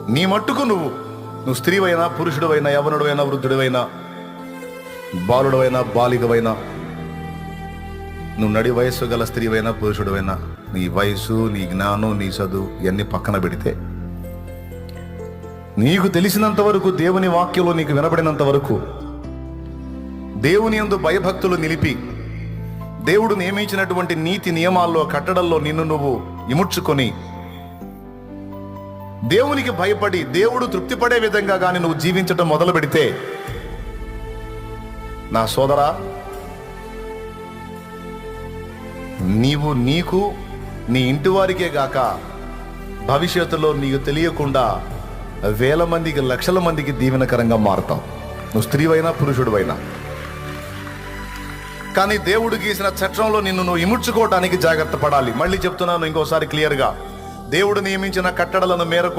నీ మట్టుకు నువ్వు స్త్రీవైనా, పురుషుడువైనా, యవనుడైనా, వృద్ధుడివైనా, బాలుడవైనా, బాలికవైనా, నువ్వు నడి వయస్సు గల స్త్రీవైనా, పురుషుడువైనా, నీ వయసు, నీ జ్ఞానం, నీ చదువు ఇవన్నీ పక్కన పెడితే నీకు తెలిసినంత వరకు, దేవుని వాక్యంలో నీకు వినబడినంత వరకు దేవుని యందు భయభక్తులు నిలిపి దేవుడు నియమించినటువంటి నీతి నియమాల్లో, కట్టడల్లో నిన్ను నువ్వు ఇముడ్చుకొని దేవునికి భయపడి దేవుడు తృప్తిపడే విధంగా కానీ నువ్వు జీవించటం మొదలు పెడితే, నా సోదరా, నీవు నీకు, నీ ఇంటి వారికే గాక భవిష్యత్తులో నీకు తెలియకుండా వేల మందికి, లక్షల మందికి దీవెనకరంగా మారుతావు, నువ్వు స్త్రీవైనా, పురుషుడువైనా. కానీ దేవుడు గీసిన చట్టంలో నిన్ను నువ్వు ఇముడ్చుకోవటానికి జాగ్రత్త పడాలి. మళ్ళీ చెప్తున్నాను ఇంకోసారి క్లియర్గా, దేవుడు నియమించిన కట్టడలను మేరకు